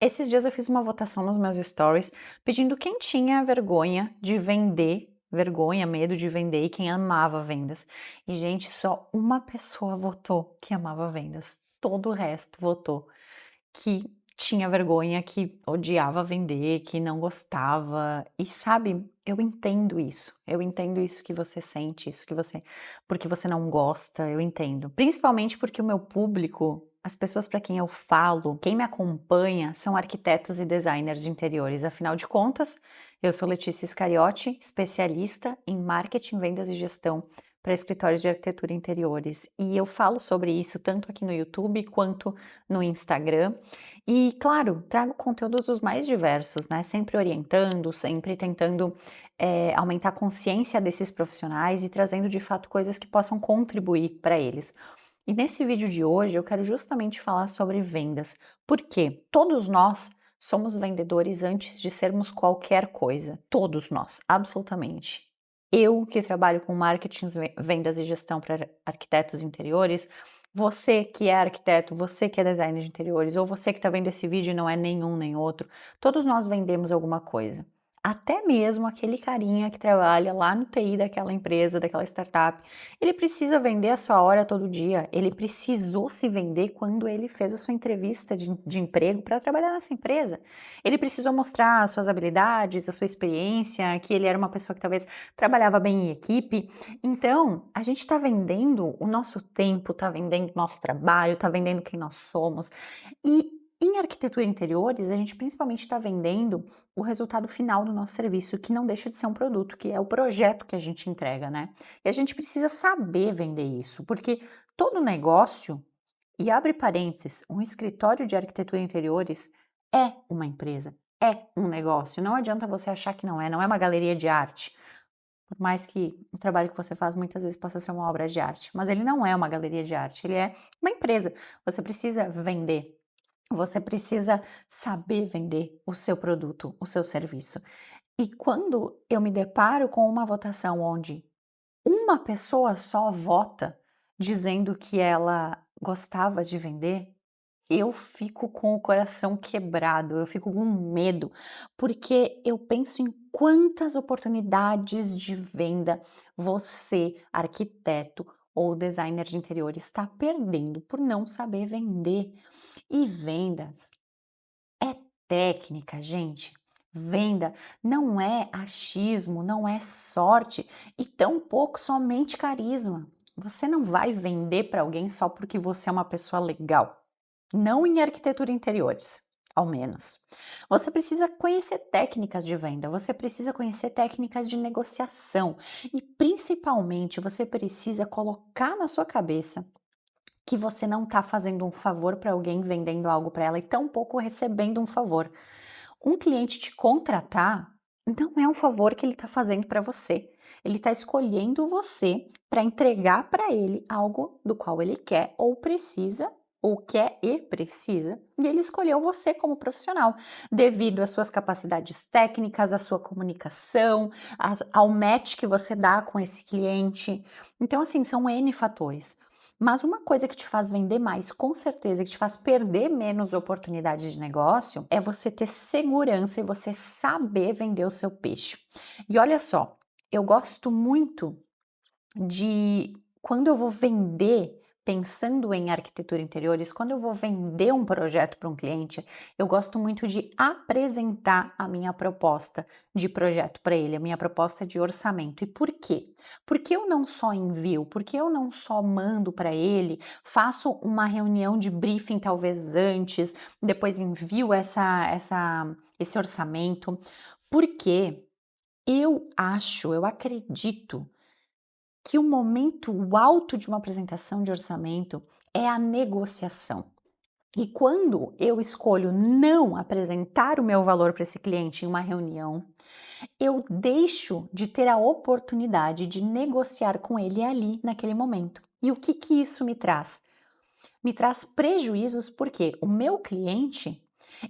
Esses dias eu fiz uma votação nos meus stories pedindo quem tinha vergonha de vender, vergonha, medo de vender e quem amava vendas. E, gente, só uma pessoa votou que amava vendas. Todo o resto votou que tinha vergonha, que odiava vender, que não gostava. E sabe, eu entendo isso. Eu entendo isso que você sente, isso que você, porque você não gosta, eu entendo. Principalmente porque o meu público, as pessoas para quem eu falo, quem me acompanha são arquitetos e designers de interiores. Afinal de contas, eu sou Letícia Scariotti, especialista em marketing, vendas e gestão para escritórios de arquitetura e interiores. E eu falo sobre isso tanto aqui no YouTube quanto no Instagram. E, claro, trago conteúdos dos mais diversos, né? Sempre orientando, sempre tentando aumentar a consciência desses profissionais e trazendo de fato coisas que possam contribuir para eles. E nesse vídeo de hoje eu quero justamente falar sobre vendas, porque todos nós somos vendedores antes de sermos qualquer coisa. Todos nós, absolutamente. Eu que trabalho com marketing, vendas e gestão para arquitetos interiores, você que é arquiteto, você que é designer de interiores, ou você que está vendo esse vídeo e não é nenhum nem outro, todos nós vendemos alguma coisa. Até mesmo aquele carinha que trabalha lá no TI daquela empresa, daquela startup, ele precisa vender a sua hora todo dia. Ele precisou se vender quando ele fez a sua entrevista de emprego para trabalhar nessa empresa. Ele precisou mostrar as suas habilidades, a sua experiência, que ele era uma pessoa que talvez trabalhava bem em equipe. Então, a gente está vendendo o nosso tempo, está vendendo o nosso trabalho, está vendendo quem nós somos. E em arquitetura e interiores, a gente principalmente está vendendo o resultado final do nosso serviço, que não deixa de ser um produto, que é o projeto que a gente entrega, né? E a gente precisa saber vender isso, porque todo negócio, e abre parênteses, um escritório de arquitetura e interiores é uma empresa, é um negócio. Não adianta você achar que não é uma galeria de arte. Por mais que o trabalho que você faz muitas vezes possa ser uma obra de arte, mas ele não é uma galeria de arte, ele é uma empresa. Você precisa vender, você precisa saber vender o seu produto, o seu serviço. E quando eu me deparo com uma votação onde uma pessoa só vota dizendo que ela gostava de vender, eu fico com o coração quebrado, eu fico com medo, porque eu penso em quantas oportunidades de venda você, arquiteto ou designer de interiores, está perdendo por não saber vender. E vendas é técnica, gente. Venda não é achismo, não é sorte e tampouco somente carisma. Você não vai vender para alguém só porque você é uma pessoa legal. Não em arquitetura e interiores, ao menos. Você precisa conhecer técnicas de venda, você precisa conhecer técnicas de negociação e, principalmente, você precisa colocar na sua cabeça que você não está fazendo um favor para alguém vendendo algo para ela e tampouco recebendo um favor. Um cliente te contratar não é um favor que ele está fazendo para você. Ele está escolhendo você para entregar para ele algo do qual ele quer ou precisa, ou quer e precisa, e ele escolheu você como profissional, devido às suas capacidades técnicas, à sua comunicação, ao match que você dá com esse cliente. Então, assim, são N fatores. Mas uma coisa que te faz vender mais, com certeza, que te faz perder menos oportunidades de negócio, é você ter segurança e você saber vender o seu peixe. E olha só, eu gosto muito de quando eu vou vender, pensando em arquitetura e interiores, quando eu vou vender um projeto para um cliente, eu gosto muito de apresentar a minha proposta de projeto para ele, a minha proposta de orçamento. E por quê? Porque eu não só envio, porque eu não só mando para ele, faço uma reunião de briefing talvez antes, depois envio esse orçamento, porque eu acredito que o momento, o alto de uma apresentação de orçamento é a negociação. E quando eu escolho não apresentar o meu valor para esse cliente em uma reunião, eu deixo de ter a oportunidade de negociar com ele ali naquele momento. E o que que isso me traz? Me traz prejuízos porque o meu cliente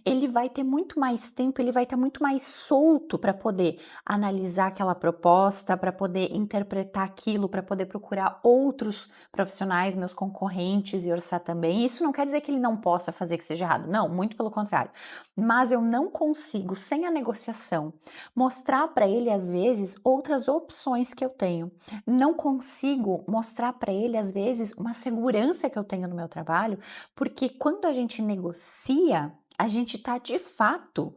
Ele vai ter muito mais tempo, ele vai estar muito mais solto para poder analisar aquela proposta, para poder interpretar aquilo, para poder procurar outros profissionais, meus concorrentes e orçar também. Isso não quer dizer que ele não possa fazer que seja errado, não, muito pelo contrário. Mas eu não consigo, sem a negociação, mostrar para ele, às vezes, outras opções que eu tenho. Não consigo mostrar para ele, às vezes, uma segurança que eu tenho no meu trabalho, porque quando a gente negocia, a gente está de fato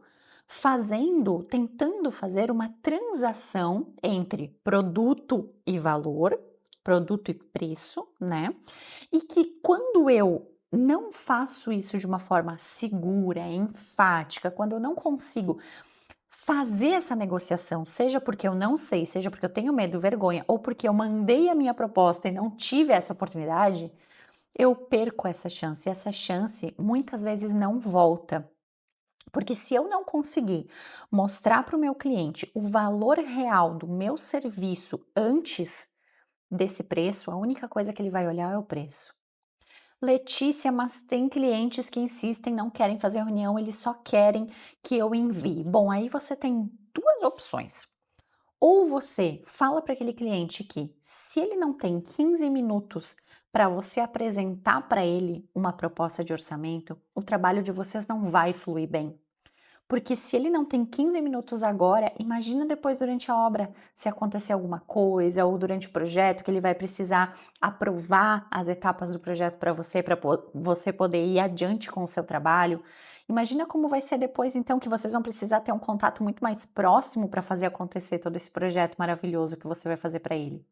tentando fazer uma transação entre produto e valor, produto e preço, né? E que quando eu não faço isso de uma forma segura, enfática, quando eu não consigo fazer essa negociação, seja porque eu não sei, seja porque eu tenho medo, vergonha, ou porque eu mandei a minha proposta e não tive essa oportunidade, eu perco essa chance. E essa chance muitas vezes não volta. Porque se eu não conseguir mostrar para o meu cliente o valor real do meu serviço antes desse preço, a única coisa que ele vai olhar é o preço. Letícia, mas tem clientes que insistem, não querem fazer reunião, eles só querem que eu envie. Bom, aí você tem duas opções. Ou você fala para aquele cliente que, se ele não tem 15 minutos para você apresentar para ele uma proposta de orçamento, o trabalho de vocês não vai fluir bem. Porque se ele não tem 15 minutos agora, imagina depois durante a obra, se acontecer alguma coisa ou durante o projeto que ele vai precisar aprovar as etapas do projeto para você poder ir adiante com o seu trabalho. Imagina como vai ser depois então que vocês vão precisar ter um contato muito mais próximo para fazer acontecer todo esse projeto maravilhoso que você vai fazer para ele.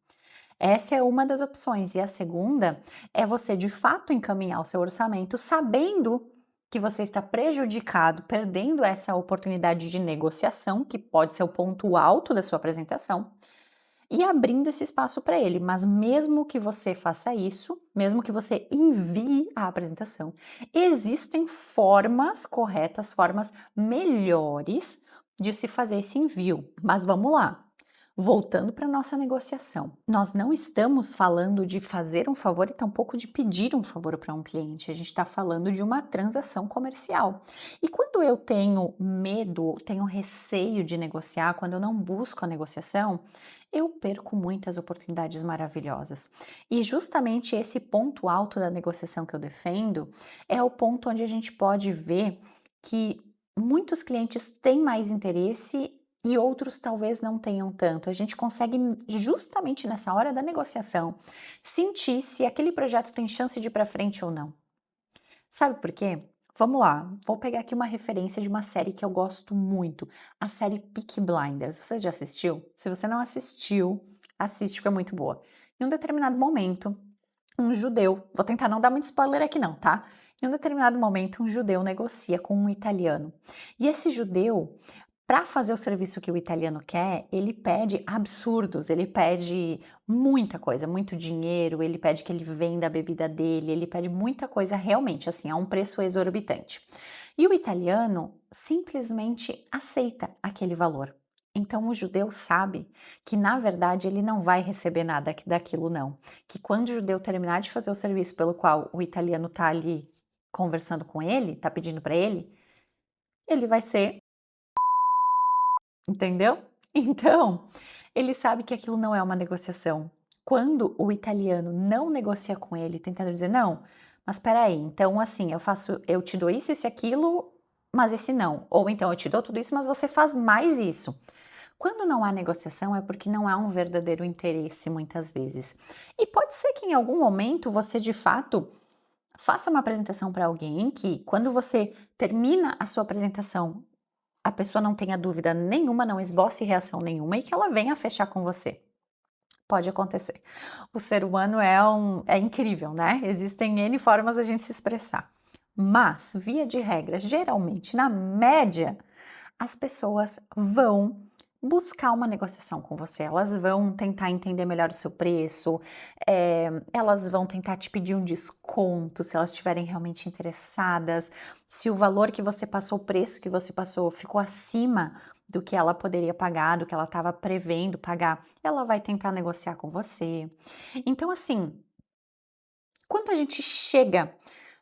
Essa é uma das opções. E a segunda é você de fato encaminhar o seu orçamento sabendo que você está prejudicado, perdendo essa oportunidade de negociação, que pode ser o ponto alto da sua apresentação, e abrindo esse espaço para ele. Mas mesmo que você faça isso, mesmo que você envie a apresentação, existem formas corretas, formas melhores de se fazer esse envio. Mas vamos lá. Voltando para nossa negociação, nós não estamos falando de fazer um favor e tampouco de pedir um favor para um cliente, a gente está falando de uma transação comercial. E quando eu tenho medo, tenho receio de negociar, quando eu não busco a negociação, eu perco muitas oportunidades maravilhosas. E justamente esse ponto alto da negociação que eu defendo é o ponto onde a gente pode ver que muitos clientes têm mais interesse e outros talvez não tenham tanto. A gente consegue, justamente nessa hora da negociação, sentir se aquele projeto tem chance de ir para frente ou não. Sabe por quê? Vamos lá, vou pegar aqui uma referência de uma série que eu gosto muito, a série Peaky Blinders. Você já assistiu? Se você não assistiu, assiste porque é muito boa. Em um determinado momento, um judeu, vou tentar não dar muito spoiler aqui não, tá? Em um determinado momento, um judeu negocia com um italiano. E esse judeu, para fazer o serviço que o italiano quer, ele pede absurdos, ele pede muita coisa, muito dinheiro, ele pede que ele venda a bebida dele, ele pede muita coisa realmente, assim, a um preço exorbitante. E o italiano simplesmente aceita aquele valor. Então o judeu sabe que na verdade ele não vai receber nada daquilo não, que quando o judeu terminar de fazer o serviço pelo qual o italiano está ali conversando com ele, está pedindo para ele vai ser. Entendeu? Então, ele sabe que aquilo não é uma negociação. Quando o italiano não negocia com ele, tentando dizer: "Não, mas espera aí, então assim, eu te dou isso, isso e aquilo, mas esse não", ou então: "Eu te dou tudo isso, mas você faz mais isso". Quando não há negociação é porque não há um verdadeiro interesse muitas vezes. E pode ser que em algum momento você de fato faça uma apresentação para alguém que quando você termina a sua apresentação a pessoa não tenha dúvida nenhuma, não esboce reação nenhuma e que ela venha fechar com você. Pode acontecer. O ser humano é incrível, né? Existem N formas da gente se expressar. Mas, via de regra, geralmente, na média, as pessoas vão buscar uma negociação com você, elas vão tentar entender melhor o seu preço, elas vão tentar te pedir um desconto se elas estiverem realmente interessadas, se o valor que você passou, o preço que você passou ficou acima do que ela poderia pagar, do que ela estava prevendo pagar, ela vai tentar negociar com você. Então, assim, quando a gente chega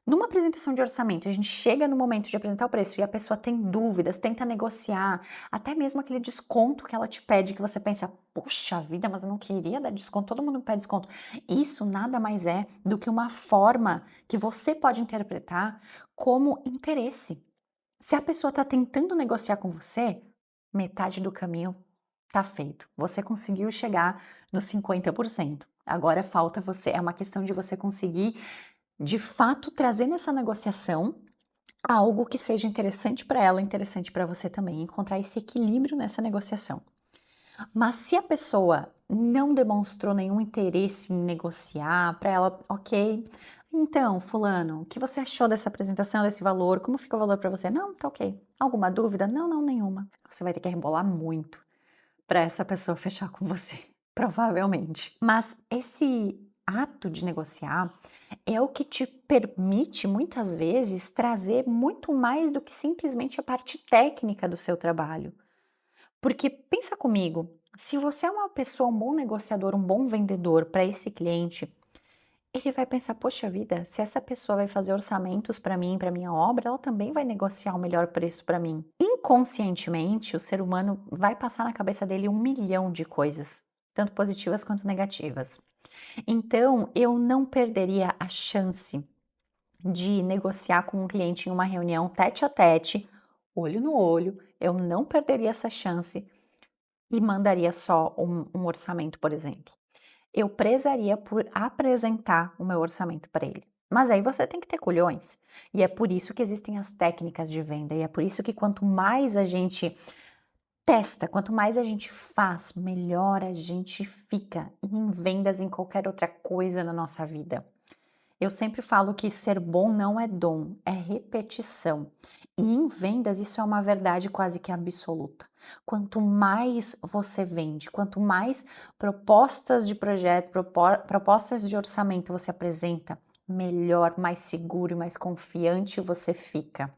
Numa apresentação de orçamento, a gente chega no momento de apresentar o preço e a pessoa tem dúvidas, tenta negociar, até mesmo aquele desconto que ela te pede, que você pensa: "Poxa vida, mas eu não queria dar desconto, todo mundo pede desconto". Isso nada mais é do que uma forma que você pode interpretar como interesse. Se a pessoa está tentando negociar com você, metade do caminho tá feito. Você conseguiu chegar nos 50%. Agora falta você, é uma questão de você conseguir de fato, trazer nessa negociação algo que seja interessante para ela, interessante para você também, encontrar esse equilíbrio nessa negociação. Mas se a pessoa não demonstrou nenhum interesse em negociar, para ela, ok. Então, fulano, o que você achou dessa apresentação, desse valor? Como fica o valor para você? Não, tá ok. Alguma dúvida? Não, não, nenhuma. Você vai ter que rebolar muito para essa pessoa fechar com você, provavelmente. Mas esse ato de negociar é o que te permite, muitas vezes, trazer muito mais do que simplesmente a parte técnica do seu trabalho. Porque pensa comigo, se você é uma pessoa, um bom negociador, um bom vendedor para esse cliente, ele vai pensar: poxa vida, se essa pessoa vai fazer orçamentos para mim, para minha obra, ela também vai negociar o melhor preço para mim. Inconscientemente, o ser humano vai passar na cabeça dele 1 milhão de coisas, tanto positivas quanto negativas. Então, eu não perderia a chance de negociar com um cliente em uma reunião tete a tete, olho no olho, eu não perderia essa chance e mandaria só um orçamento, por exemplo. Eu prezaria por apresentar o meu orçamento para ele. Mas aí você tem que ter culhões. E é por isso que existem as técnicas de venda. E é por isso que quanto mais a gente testa, quanto mais a gente faz, melhor a gente fica em vendas, em qualquer outra coisa na nossa vida. Eu sempre falo que ser bom não é dom, é repetição. E em vendas isso é uma verdade quase que absoluta. Quanto mais você vende, quanto mais propostas de projeto, propostas de orçamento você apresenta, melhor, mais seguro e mais confiante você fica.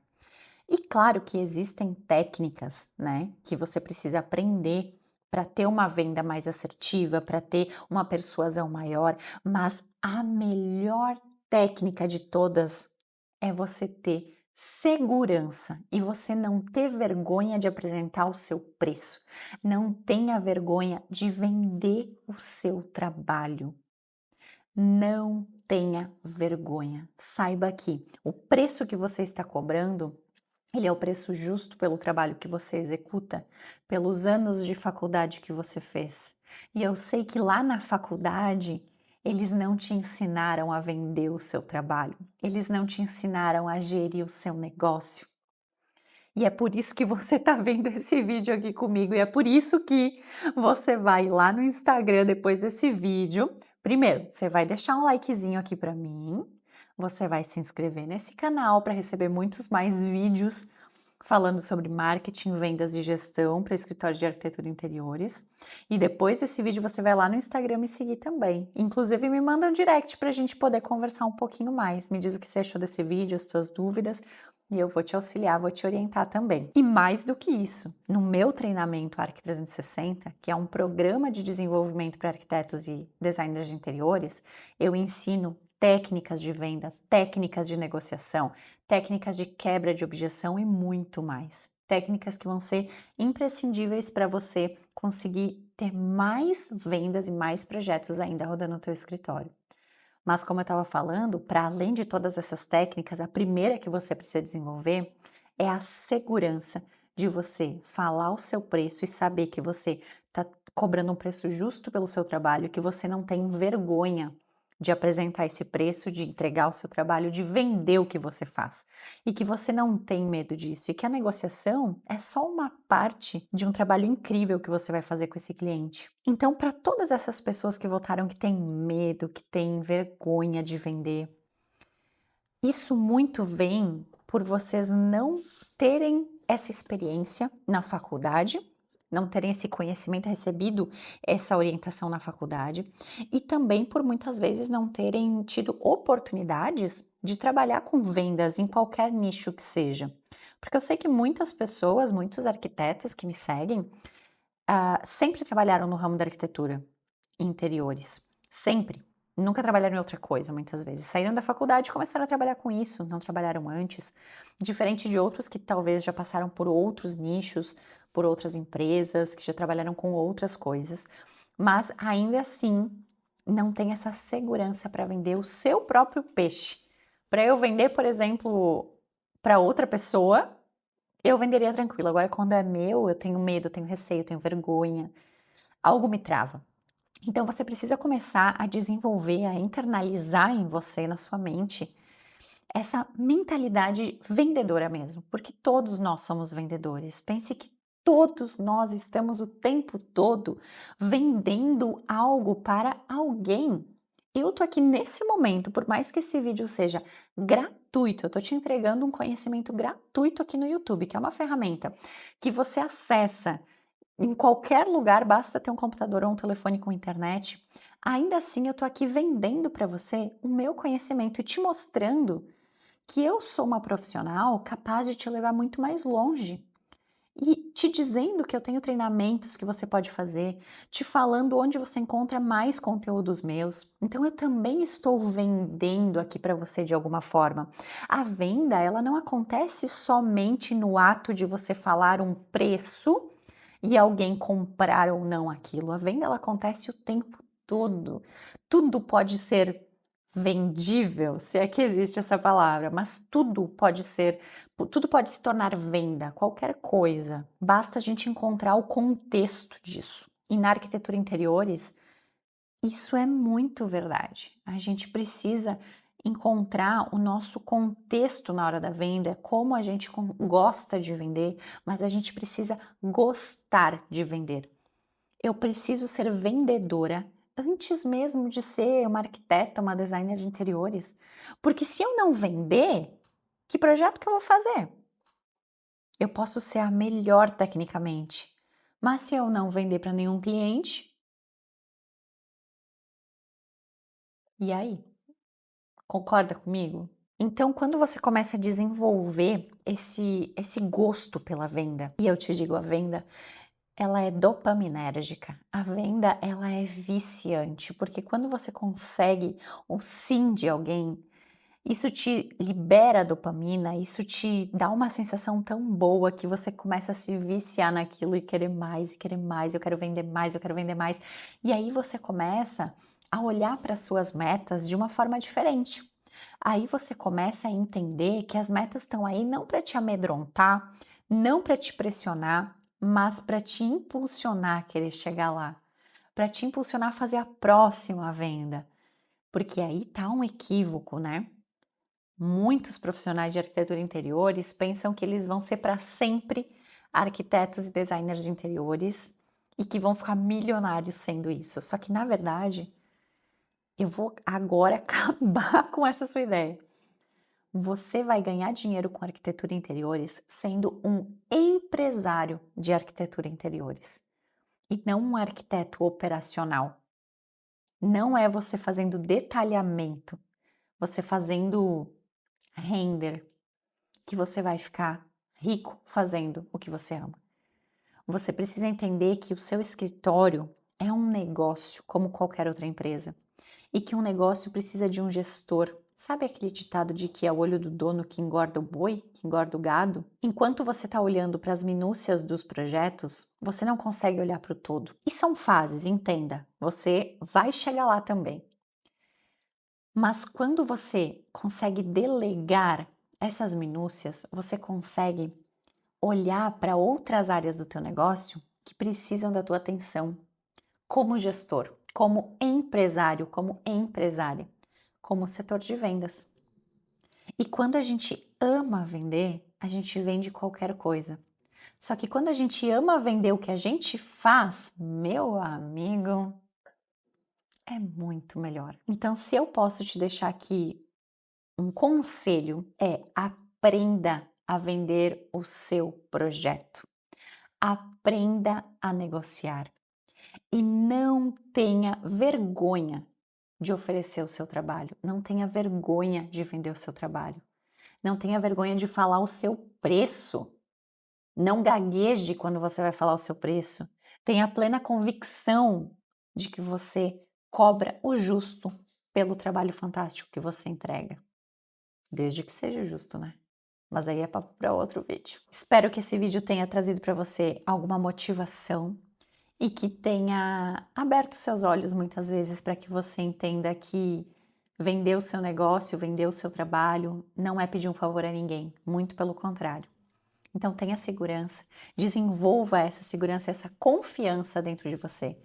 E claro que existem técnicas, né, que você precisa aprender para ter uma venda mais assertiva, para ter uma persuasão maior, mas a melhor técnica de todas é você ter segurança e você não ter vergonha de apresentar o seu preço. Não tenha vergonha de vender o seu trabalho. Não tenha vergonha. Saiba que o preço que você está cobrando ele é o preço justo pelo trabalho que você executa, pelos anos de faculdade que você fez. E eu sei que lá na faculdade eles não te ensinaram a vender o seu trabalho, eles não te ensinaram a gerir o seu negócio. E é por isso que você está vendo esse vídeo aqui comigo, e é por isso que você vai lá no Instagram depois desse vídeo. Primeiro, você vai deixar um likezinho aqui para mim, você vai se inscrever nesse canal para receber muitos mais vídeos falando sobre marketing, vendas e gestão para escritório de arquitetura e interiores. E depois desse vídeo você vai lá no Instagram me seguir também. Inclusive me manda um direct para a gente poder conversar um pouquinho mais. Me diz o que você achou desse vídeo, as suas dúvidas. E eu vou te auxiliar, vou te orientar também. E mais do que isso, no meu treinamento Arq 360, que é um programa de desenvolvimento para arquitetos e designers de interiores, eu ensino técnicas de venda, técnicas de negociação, técnicas de quebra de objeção e muito mais. Técnicas que vão ser imprescindíveis para você conseguir ter mais vendas e mais projetos ainda rodando no teu escritório. Mas como eu estava falando, para além de todas essas técnicas, a primeira que você precisa desenvolver é a segurança de você falar o seu preço e saber que você está cobrando um preço justo pelo seu trabalho, que você não tem vergonha de apresentar esse preço, de entregar o seu trabalho, de vender o que você faz. E que você não tem medo disso. E que a negociação é só uma parte de um trabalho incrível que você vai fazer com esse cliente. Então, para todas essas pessoas que votaram que têm medo, que têm vergonha de vender, isso muito vem por vocês não terem essa experiência na faculdade, não terem esse conhecimento, recebido essa orientação na faculdade, e também por muitas vezes não terem tido oportunidades de trabalhar com vendas em qualquer nicho que seja. Porque eu sei que muitas pessoas, muitos arquitetos que me seguem, sempre trabalharam no ramo da arquitetura, interiores, sempre. nunca trabalharam em outra coisa, muitas vezes. Saíram da faculdade e começaram a trabalhar com isso, não trabalharam antes. Diferente de outros que talvez já passaram por outros nichos, por outras empresas, que já trabalharam com outras coisas, mas ainda assim não tem essa segurança para vender o seu próprio peixe. Para eu vender, por exemplo, para outra pessoa, eu venderia tranquilo. Agora, quando é meu, eu tenho medo, eu tenho receio, eu tenho vergonha, algo me trava. Então você precisa começar a desenvolver, a internalizar em você, na sua mente, essa mentalidade vendedora mesmo, porque todos nós somos vendedores. Pense que todos nós estamos o tempo todo vendendo algo para alguém. Eu tô aqui nesse momento, por mais que esse vídeo seja gratuito, eu tô te entregando um conhecimento gratuito aqui no YouTube, que é uma ferramenta que você acessa em qualquer lugar, basta ter um computador ou um telefone com internet. Ainda assim, eu tô aqui vendendo para você o meu conhecimento e te mostrando que eu sou uma profissional capaz de te levar muito mais longe. E te dizendo que eu tenho treinamentos que você pode fazer, te falando onde você encontra mais conteúdos meus. Então eu também estou vendendo aqui para você de alguma forma. A venda, ela não acontece somente no ato de você falar um preço e alguém comprar ou não aquilo. A venda, ela acontece o tempo todo. Tudo pode ser vendível, se é que existe essa palavra, mas tudo pode se tornar venda, qualquer coisa. Basta a gente encontrar o contexto disso. E na arquitetura interiores, isso é muito verdade. A gente precisa encontrar o nosso contexto na hora da venda, como a gente gosta de vender, mas a gente precisa gostar de vender. Eu preciso ser vendedora antes mesmo de ser uma arquiteta, uma designer de interiores. Porque se eu não vender, que projeto que eu vou fazer? Eu posso ser a melhor tecnicamente, mas se eu não vender para nenhum cliente, e aí? Concorda comigo? Então, quando você começa a desenvolver esse gosto pela venda, e eu te digo, a venda, ela é dopaminérgica. A venda, ela é viciante, porque quando você consegue o sim de alguém, isso te libera dopamina, isso te dá uma sensação tão boa que você começa a se viciar naquilo e querer mais, e querer mais, eu quero vender mais, eu quero vender mais. E aí você começa a olhar para as suas metas de uma forma diferente. Aí você começa a entender que as metas estão aí não para te amedrontar, não para te pressionar, mas para te impulsionar a querer chegar lá, para te impulsionar a fazer a próxima venda. Porque aí tá um equívoco, né? Muitos profissionais de arquitetura interiores pensam que eles vão ser para sempre arquitetos e designers de interiores e que vão ficar milionários sendo isso. Só que na verdade, eu vou agora acabar com essa sua ideia. Você vai ganhar dinheiro com arquitetura interiores sendo um empresário de arquitetura interiores e não um arquiteto operacional. Não é você fazendo detalhamento, você fazendo render, que você vai ficar rico fazendo o que você ama. Você precisa entender que o seu escritório é um negócio como qualquer outra empresa e que um negócio precisa de um gestor. Sabe aquele ditado de que é o olho do dono que engorda o boi, que engorda o gado? Enquanto você está olhando para as minúcias dos projetos, você não consegue olhar para o todo. E são fases, entenda. Você vai chegar lá também. Mas quando você consegue delegar essas minúcias, você consegue olhar para outras áreas do teu negócio que precisam da tua atenção, como gestor, como empresário, como empresária, como setor de vendas. E quando a gente ama vender, a gente vende qualquer coisa. Só que quando a gente ama vender o que a gente faz, meu amigo, é muito melhor. Então, se eu posso te deixar aqui um conselho, é aprenda a vender o seu projeto. Aprenda a negociar e não tenha vergonha de oferecer o seu trabalho, não tenha vergonha de vender o seu trabalho, não tenha vergonha de falar o seu preço, não gagueje quando você vai falar o seu preço, tenha plena convicção de que você cobra o justo pelo trabalho fantástico que você entrega. Desde que seja justo, né? Mas aí é papo para outro vídeo. Espero que esse vídeo tenha trazido para você alguma motivação e que tenha aberto seus olhos muitas vezes para que você entenda que vender o seu negócio, vender o seu trabalho, não é pedir um favor a ninguém, muito pelo contrário. Então tenha segurança, desenvolva essa segurança, essa confiança dentro de você,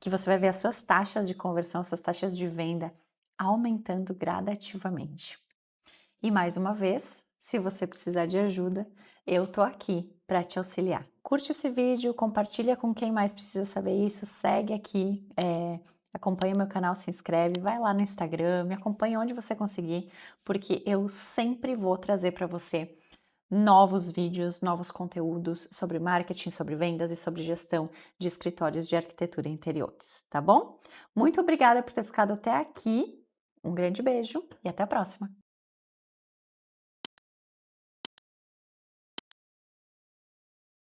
que você vai ver as suas taxas de conversão, suas taxas de venda aumentando gradativamente. E mais uma vez, se você precisar de ajuda, eu tô aqui para te auxiliar. Curte esse vídeo, compartilha com quem mais precisa saber isso, segue aqui, acompanha o meu canal, se inscreve, vai lá no Instagram, me acompanha onde você conseguir, porque eu sempre vou trazer para você novos vídeos, novos conteúdos sobre marketing, sobre vendas e sobre gestão de escritórios de arquitetura e interiores, tá bom? Muito obrigada por ter ficado até aqui, um grande beijo e até a próxima!